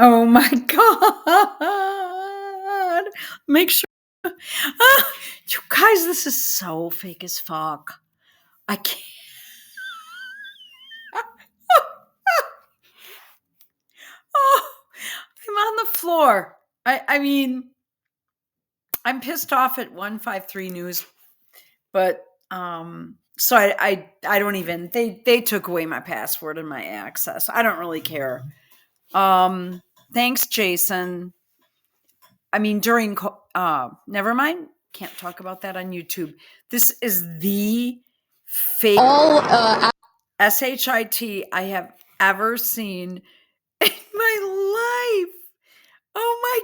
Oh my God. Make sure. You guys, this is so fake as fuck. I can't. Oh, I'm on the floor. I mean, I'm pissed off at 153 News, but so I don't even they took away my password and my access. I don't really care. Thanks, Jason. I mean, never mind. Can't talk about that on YouTube. This is the fake SHIT I have ever seen in my life. Oh my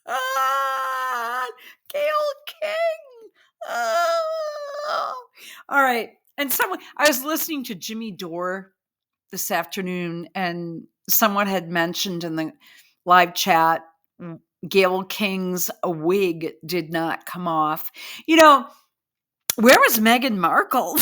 God. Gail King. Oh. All right. And I was listening to Jimmy Dore this afternoon, and someone had mentioned in the live chat Gail King's wig did not come off. You know, where was Meghan Markle?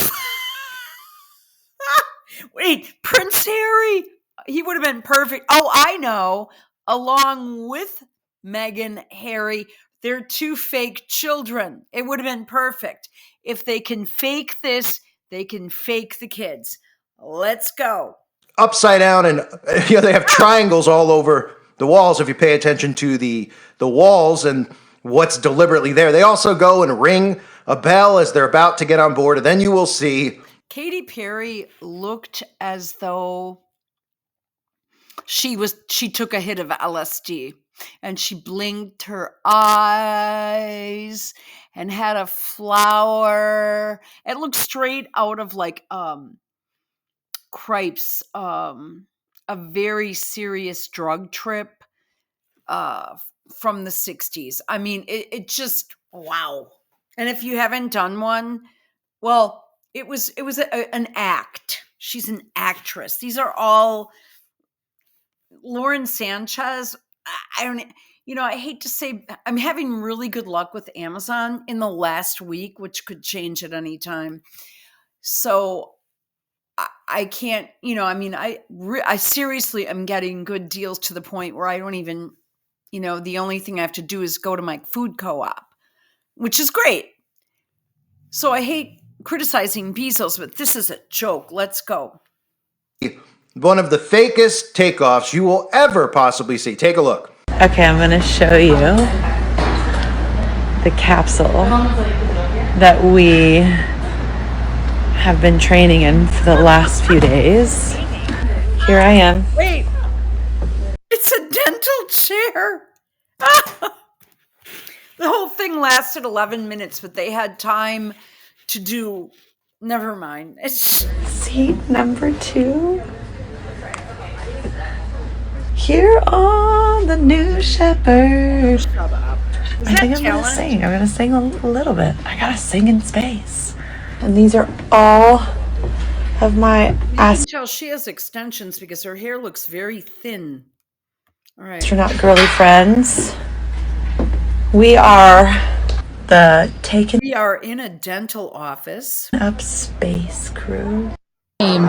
Wait, Prince Harry? He would have been perfect. Oh, I know. Along with Meghan, Harry, they're two fake children. It would have been perfect. If they can fake this, they can fake the kids. Let's go. Upside down, and they have triangles all over the walls if you pay attention to the walls and what's deliberately there. They also go and ring a bell as they're about to get on board, and then you will see Katy Perry looked as though she took a hit of LSD, and she blinked her eyes and had a flower. It looked straight out of like Cripes, a very serious drug trip from the 60s. I mean, it just, wow. And if you haven't done one, well, it was an act. She's an actress. These are all Lauren Sanchez. I don't, I hate to say, I'm having really good luck with Amazon in the last week, which could change at any time. So I can't, I seriously am getting good deals to the point where I don't even, the only thing I have to do is go to my food co-op, which is great. So I hate criticizing Bezos, but this is a joke. Let's go. one of the fakest takeoffs you will ever possibly see. Take a look. Okay, I'm going to show you the capsule that we have been training in for the last few days. Here I am. Wait, it's a dental chair. The whole thing lasted 11 minutes, but they had time to do, never mind. It's seat number 2. Here on the New Shepherd. Shut up. I think I'm going to sing. I'm going to sing a little bit. I got to sing in space. And these are all of my You can tell she has extensions because her hair looks very thin. All right. astronaut girly friends. We are We are in a dental office. Up space crew. And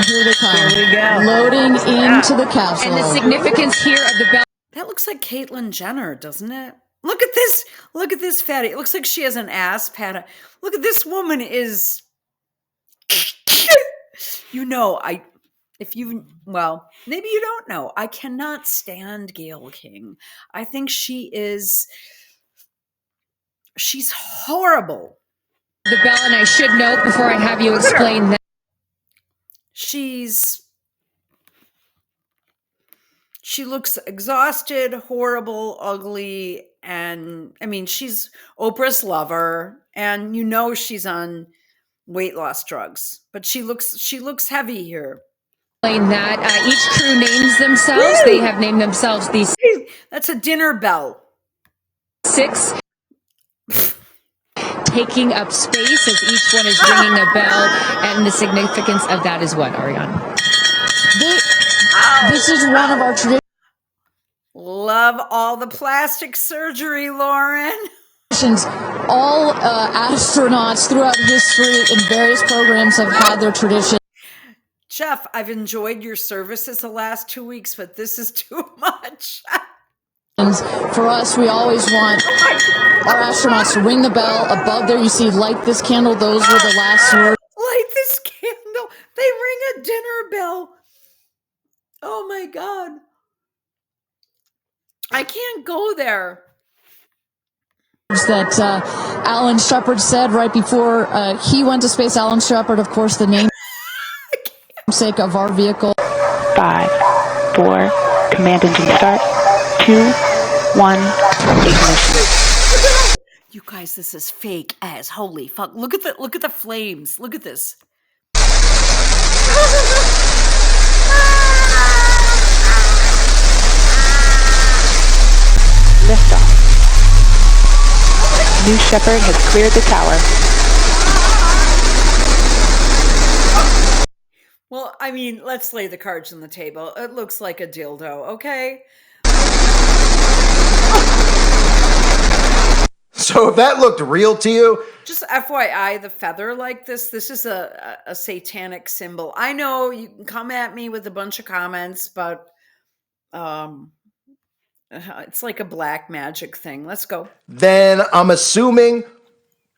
here they come. Here we go. Loading into the capsule. And the significance here of the bell. That looks like Caitlyn Jenner, doesn't it? Look at this. Look at this fatty. It looks like she has an ass pad. Look at this woman is. Well, maybe you don't know. I cannot stand Gayle King. I think she's horrible. The bell, and I should note before I have you explain that. She looks exhausted, horrible, ugly, and I mean, she's Oprah's lover, and she's on weight loss drugs, but she looks heavy here. Explain that each crew names themselves. Woo! They have named themselves these. That's a dinner bell. 6 taking up space as each one is ringing a bell, and the significance of that is what, Ariane? This is one of our traditions. Love all the plastic surgery, Lauren. All astronauts throughout history in various programs have had their tradition. Jeff, I've enjoyed your services the last 2 weeks, but this is too much. For us, we always want our astronauts to ring the bell. Above there, you see light this candle. Those were the last words. Light this candle. They ring a dinner bell. Oh my God. I can't go there. That Alan Shepard said right before he went to space. Alan Shepard, of course, the namesake of our vehicle. 5, 4, command engine start. 2, 1, ignition. You guys, this is fake as holy fuck. Look at the flames. Look at this. Liftoff. New Shepard has cleared the tower. Well, I mean, let's lay the cards on the table. It looks like a dildo, okay? So if that looked real to you, Just FYI, the feather like this is a satanic symbol. I know you can come at me with a bunch of comments, but it's like a black magic thing. Let's go. then I'm assuming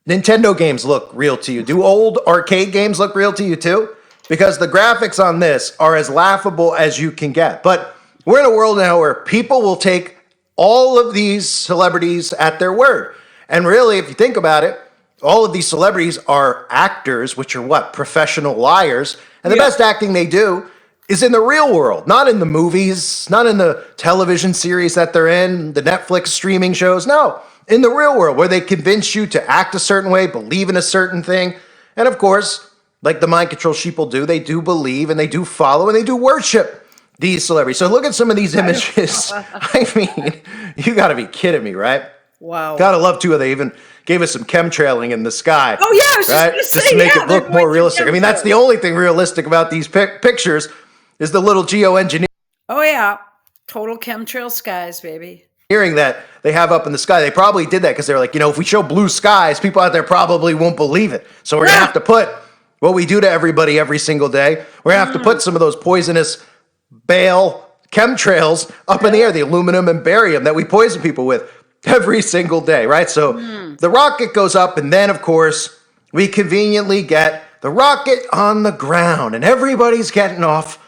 Nintendo games look real to you. Do old arcade games look real to you too? Because the graphics on this are as laughable as you can get. But we're in a world now where people will take all of these celebrities at their word. And really, if you think about it, all of these celebrities are actors, which are what? Professional liars. And the best acting they do is in the real world, not in the movies, not in the television series that they're in, the Netflix streaming shows. No, in the real world where they convince you to act a certain way, believe in a certain thing. And of course, like the mind control sheeple do, they do believe and they do follow and they do worship these celebrities. So look at some of these images. I mean, you got to be kidding me, right? Wow. Gotta love too. They even gave us some chemtrailing in the sky. Oh, yeah, I was just gonna say, to make yeah, it look they're more going realistic. through I mean, that's the only thing realistic about these pictures is the little geoengineering Oh, yeah. Total chemtrail skies, baby. that they have up in the sky. They probably did that because they're like, if we show blue skies, people out there probably won't believe it. So we're gonna have to put what we do to everybody every single day. We're gonna have to put some of those poisonous bale chemtrails up in the air, the aluminum and barium that we poison people with every single day, right? So the rocket goes up, and then, of course, we conveniently get the rocket on the ground, and everybody's getting off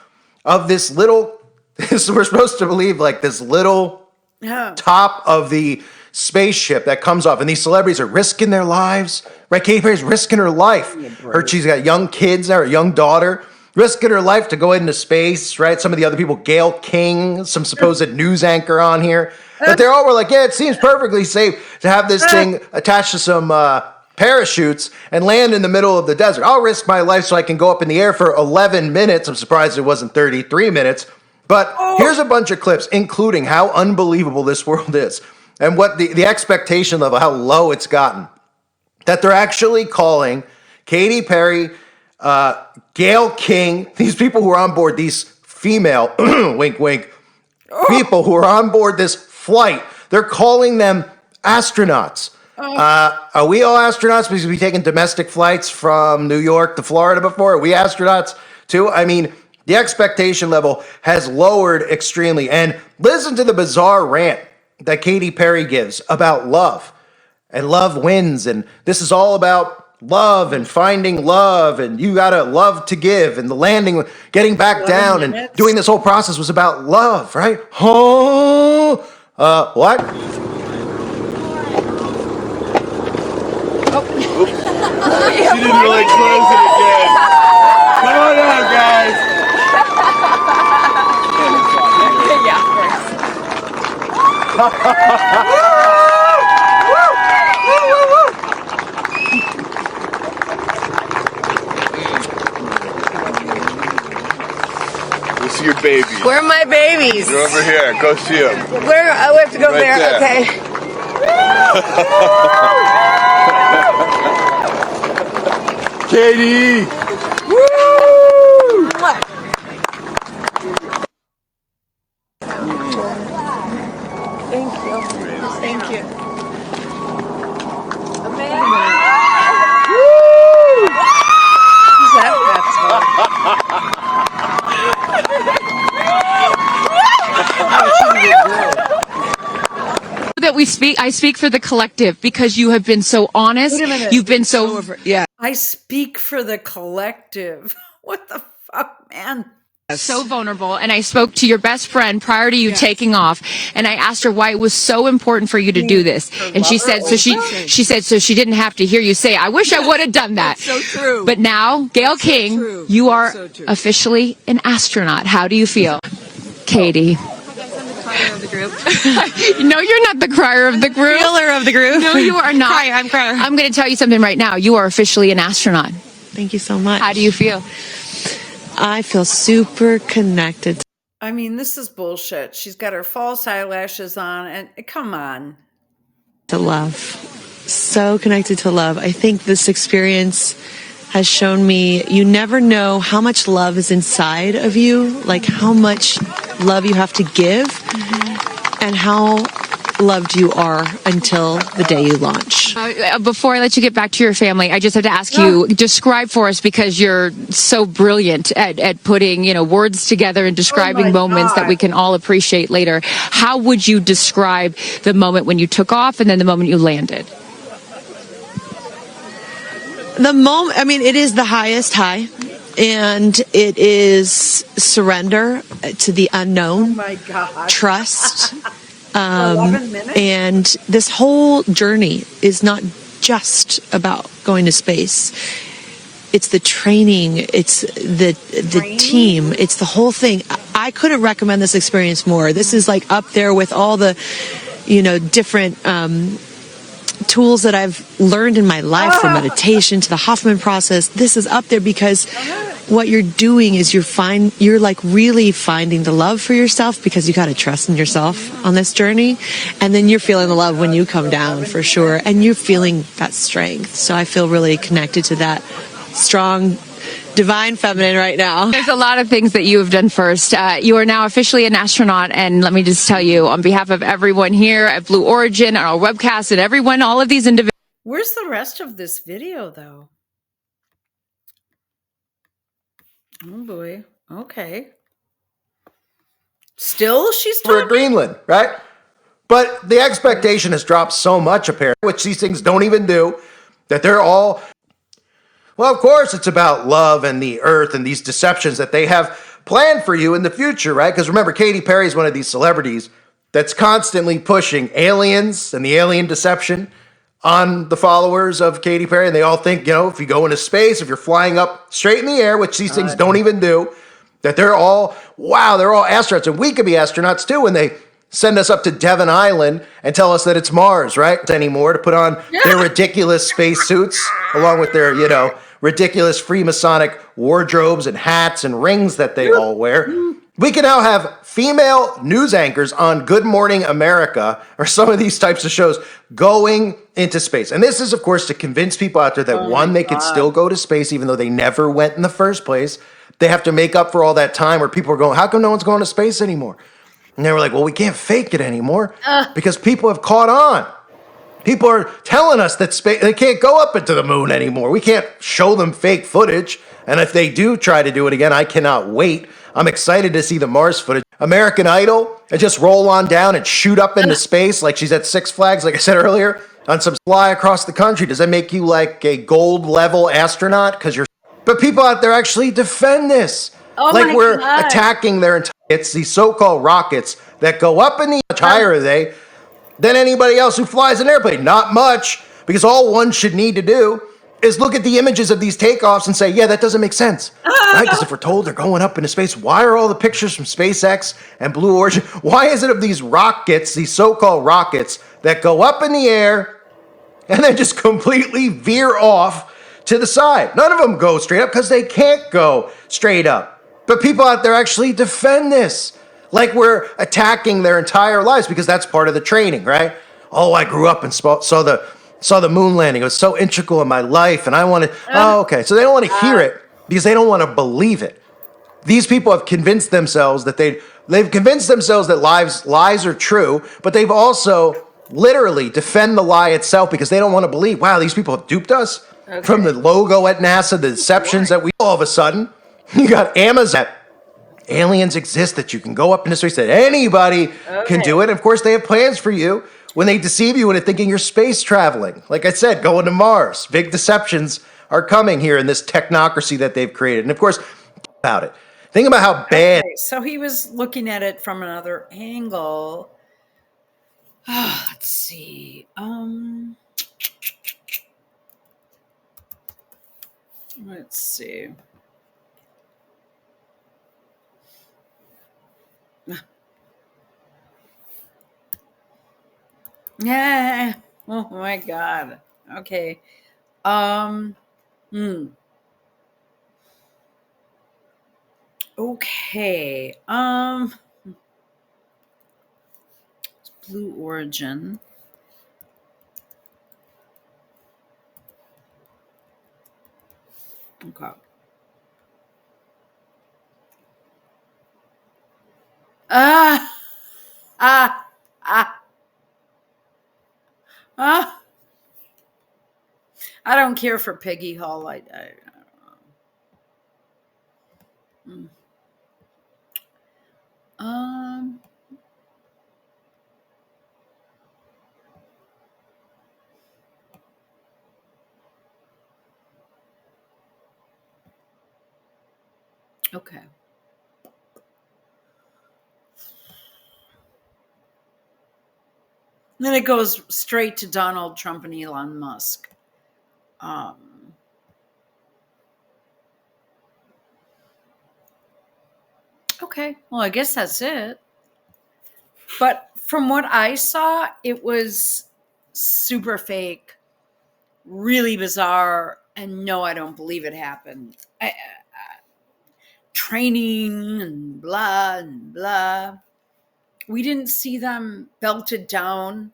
of this little, we're supposed to believe, like this little top of the spaceship that comes off, and these celebrities are risking their lives, right? Katy Perry's risking her life. She's got young kids, her young daughter, risking her life to go into space, right? Some of the other people, Gayle King, some supposed news anchor on here, but they all were like, yeah, it seems perfectly safe to have this thing attached to some parachutes and land in the middle of the desert. I'll risk my life so I can go up in the air for 11 minutes. I'm surprised it wasn't 33 minutes. But here's a bunch of clips, including how unbelievable this world is and what the expectation level, how low it's gotten. That they're actually calling Katy Perry, Gayle King, these people who are on board, these female, wink, wink, people who are on board this flight, they're calling them astronauts. Are we all astronauts because we've taken domestic flights from New York to Florida before? Are we astronauts too? I mean, the expectation level has lowered extremely. And listen to the bizarre rant that Katy Perry gives about love. And love wins. And this is all about love and finding love. And you got to love to give. And the landing, getting back down and doing this whole process was about love, right? What? She didn't really close it again. Come on out, guys. We'll see your babies. Where are my babies? They're over here. Go see them. Where? Oh, we have to go Right there. there. Okay. Katie! Thank you. Thank you. Who's that? that I speak for the collective because you have been so honest. Wait a minute. You've been so Yeah. I speak for the collective. What the fuck, man? so vulnerable, and I spoke to your best friend prior to you taking off, and I asked her why it was so important for you to do this, and she said so she didn't have to hear you say, I wish I would have done that. So true. But now, Gail King, true. you are So true. officially an astronaut. How do you feel? Katie. Of the group. No, you're not the crier of the group. Feeler of the group. No, you are not. I'm crier. I'm going to tell you something right now. You are officially an astronaut. Thank you so much. How do you feel? I feel super connected I mean, this is bullshit. She's got her false eyelashes on, and come on. to love. So connected to love. I think this experience has shown me you never know how much love is inside of you, like how much love you have to give, and how loved you are until the day you launch. Before I let you get back to your family, I just have to ask you, describe for us, because you're so brilliant at putting, words together and describing moments that we can all appreciate later. How would you describe the moment when you took off and then the moment you landed? The moment, it is the highest high, and it is surrender to the unknown, My God. trust. 11 minutes? And this whole journey is not just about going to space. It's the training, it's the team, it's the whole thing. I couldn't recommend this experience more. This is like up there with all the, different tools that I've learned in my life, from meditation to the Hoffman process. This is up there because what you're doing is you're like really finding the love for yourself, because you got to trust in yourself on this journey. And then you're feeling the love when you come down, for sure. And you're feeling that strength. So I feel really connected to that strong, divine feminine right now. There's a lot of things that you have done first. You are now officially an astronaut, and let me just tell you, on behalf of everyone here at Blue Origin, our webcast, and everyone, all of these individuals. Where's the rest of this video, though? Oh, boy. Okay. Still, she's For talking? Greenland, right? But the expectation has dropped so much, apparently, which these things don't even do, that they're all... Well, of course, it's about love and the earth and these deceptions that they have planned for you in the future, right? Because remember, Katy Perry is one of these celebrities that's constantly pushing aliens and the alien deception on the followers of Katy Perry. And they all think, if you go into space, if you're flying up straight in the air, which these things don't even do, that they're all astronauts. And we could be astronauts too when they send us up to Devon Island and tell us that it's Mars, right? Anymore, to put on their ridiculous spacesuits along with their, ridiculous Freemasonic wardrobes and hats and rings that they all wear. We can now have female news anchors on Good Morning America or some of these types of shows going into space. And this is, of course, to convince people out there that, one, they can still go to space even though they never went in the first place. They have to make up for all that time where people are going, how come no one's going to space anymore? And they were like, well, we can't fake it anymore because people have caught on. People are telling us that they can't go up into the moon anymore. We can't show them fake footage. And if they do try to do it again, I cannot wait. I'm excited to see the Mars footage. American Idol, and just roll on down and shoot up into space like she's at Six Flags, like I said earlier, on some fly across the country. Does that make you like a gold level astronaut? But people out there actually defend this. Like we're attacking their entire... It's these so-called rockets that go up in the... Much higher are they than anybody else who flies an airplane? Not much, because all one should need to do is look at the images of these takeoffs and say, yeah, that doesn't make sense. Right? Because if we're told they're going up into space, why are all the pictures from SpaceX and Blue Origin? Why is it of these rockets, these so-called rockets, that go up in the air and then just completely veer off to the side? None of them go straight up because they can't go straight up. But people out there actually defend this. Like we're attacking their entire lives, because that's part of the training, right? Oh, I grew up and saw the moon landing. It was so integral in my life, and I wanted... Oh, okay. So they don't want to hear it because they don't want to believe it. These people have convinced themselves that they've convinced themselves that lies are true, but they've also literally defend the lie itself because they don't want to believe, wow, these people have duped us. Okay. From the logo at NASA, the deceptions that we... All of a sudden, you got Amazon... Aliens exist, that you can go up into space, that anybody can do it. Of course, they have plans for you when they deceive you into thinking you're space traveling. Like I said, going to Mars. Big deceptions are coming here in this technocracy that they've created. And of course, about it. Think about how bad. Okay, so he was looking at it from another angle. Let's see. Let's see. Yeah. Oh my god. Okay. Okay. Blue Origin. Okay. Ah. Ah. Ah. Ah. I don't care for Piggy Hall. um. Okay. Then it goes straight to Donald Trump and Elon Musk. Okay. Well, I guess that's it. But from what I saw, it was super fake, really bizarre, and no, I don't believe it happened. Training and blah and blah. We didn't see them belted down.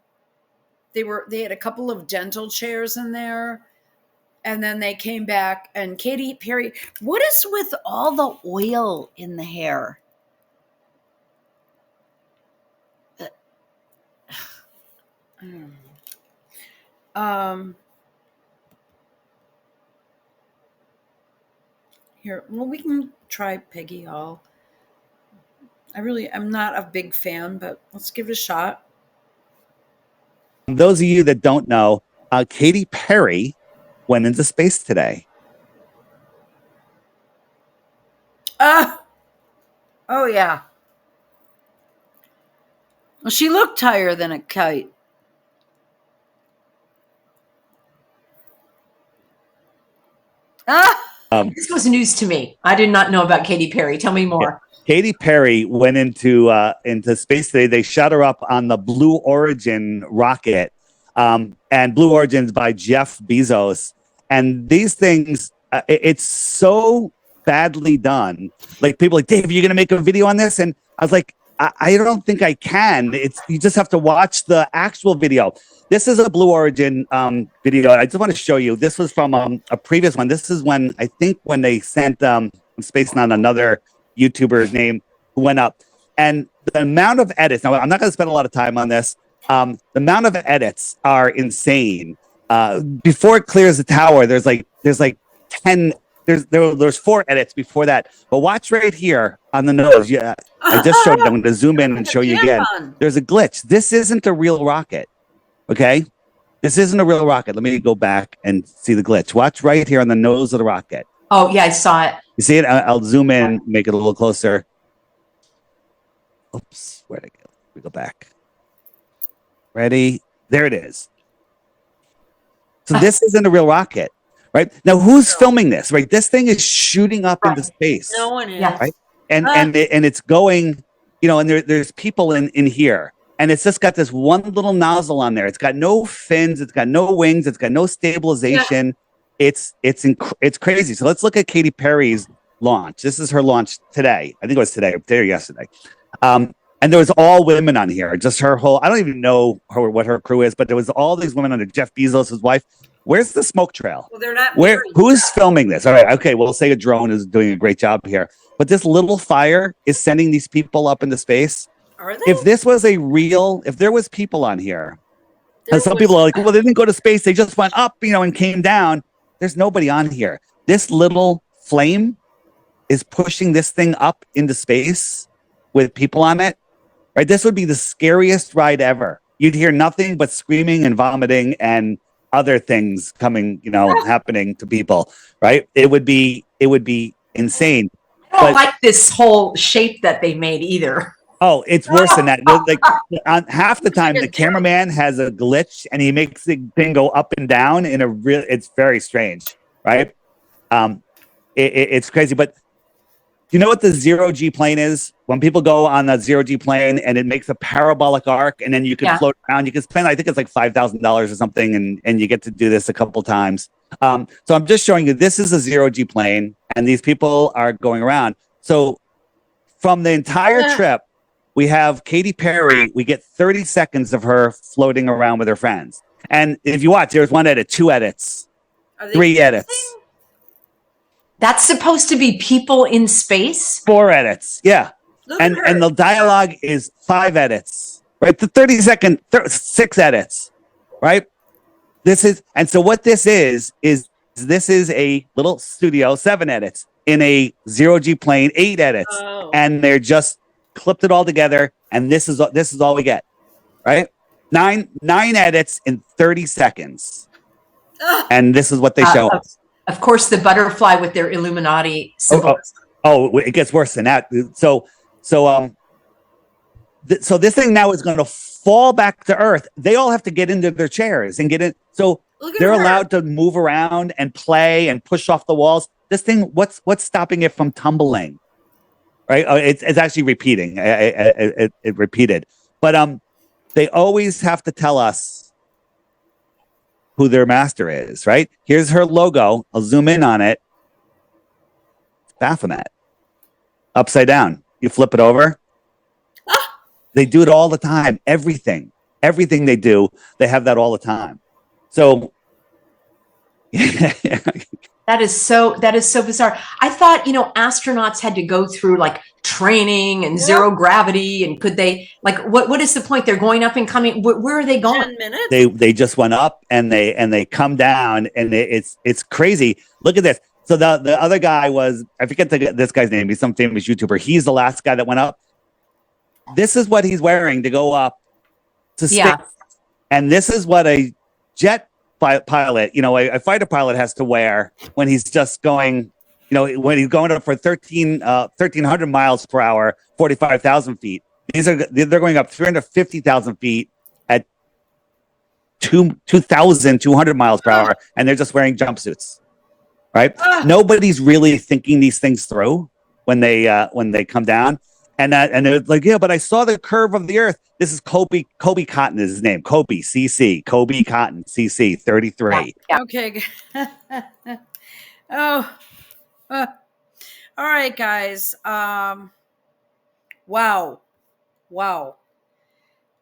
They had a couple of dental chairs in there, and then they came back. And Katy Perry, what is with all the oil in the hair? Here, well, we can try Peggy Hall. I'm not a big fan, but let's give it a shot. Those of you that don't know, Katy Perry went into space today. Oh yeah. Well, she looked higher than a kite. This was news to me. I did not know about Katy Perry. Tell me more. Yeah. Katy Perry went into space today. They shot her up on the Blue Origin rocket, and Blue Origin's by Jeff Bezos. And these things, it's so badly done. Like people are like, Dave, you're going to make a video on this? And I was like, I don't think I can. You just have to watch the actual video. This is a Blue Origin video. I just want to show you. This was from a previous one. This is when they sent Space on another YouTuber's name who went up, and the amount of edits. Now, I'm not going to spend a lot of time on this. The amount of edits are insane. Before it clears the tower, there's like 10. There's 4 edits before that. But watch right here on the nose. Yeah, I just showed you. I'm going to zoom in and show you again. There's a glitch. This isn't a real rocket. Okay, this isn't a real rocket. Let me go back and see the glitch. Watch right here on the nose of the rocket. Oh yeah, I saw it. You see it? I'll zoom in, make it a little closer. Oops, where'd I go? We go back. Ready? There it is. So this isn't a real rocket, right? Now, who's filming this? Right, this thing is shooting up into space. No one is. Yes. Right, and it's going, and there's people in here. And it's just got this one little nozzle on there. It's got no fins. It's got no wings. It's got no stabilization. Yeah. It's crazy. So let's look at Katy Perry's launch. This is her launch today. I think it was today or yesterday. And there was all women on here. Just her whole. I don't even know what her crew is, but there was all these women under Jeff Bezos' wife. Where's the smoke trail? Well, they're not. Who's filming this? All right. Okay. We'll say a drone is doing a great job here, but this little fire is sending these people up into space. Are they? If there was people on here, and some people are like, well, they didn't go to space. They just went up, and came down. There's nobody on here. This little flame is pushing this thing up into space with people on it, right? This would be the scariest ride ever. you'd hear nothing but screaming and vomiting and other things coming, happening to people, right? It would be insane. I don't like this whole shape that they made either. Oh, it's worse than that. Like on half the time, the cameraman has a glitch and he makes the thing go up and down in a real. It's very strange, right? It's crazy. But do you know what the zero G plane is? When people go on the zero G plane and it makes a parabolic arc, and then you can float around. You can spend, I think it's like $5,000 or something, and you get to do this a couple times. So I'm just showing you. This is a zero G plane, and these people are going around. So from the entire trip, we have Katy Perry. We get 30 seconds of her floating around with her friends. And if you watch, there's one edit, 2 edits, 3 edits. That's supposed to be people in space? 4 edits, yeah. And the dialogue is 5 edits, right? The 30-second, 6 edits, right? And so what this is this is a little studio, 7 edits in a zero G plane, 8 edits, and they're just clipped it all together, and this is all we get, right? 9 edits in 30 seconds, and this is what they show us. Of course, the butterfly with their Illuminati symbolism. It gets worse than that. So this thing now is going to fall back to Earth. They all have to get into their chairs and get in. So they're allowed to move around and play and push off the walls. This thing, what's stopping it from tumbling? Right? It's actually repeating. It repeated. But they always have to tell us who their master is, right? Here's her logo. I'll zoom in on it. Baphomet. Upside down. You flip it over. They do it all the time. Everything they do, they have that all the time. So that is so bizarre. I thought, astronauts had to go through like training and zero gravity, and could they what is the point? They're going up and coming. Where are they going? 10 minutes? They just went up and they come down, and it's crazy. Look at this. So the other guy was, I forget this guy's name. He's some famous YouTuber. He's the last guy that went up. This is what he's wearing to go up to space. Yeah. And this is what a jet pilot, a fighter pilot has to wear when he's just going, when he's going up for 1,300 miles per hour, 45,000 feet. They're going up 350,000 feet at 2,200 miles per hour, and they're just wearing jumpsuits, right? Nobody's really thinking these things through when they come down. And they're like, yeah, but I saw the curve of the Earth. This is Kobe Cotton is his name. Kobe Cotton, CC 33. Yeah. Okay. All right, guys. Wow.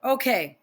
Okay.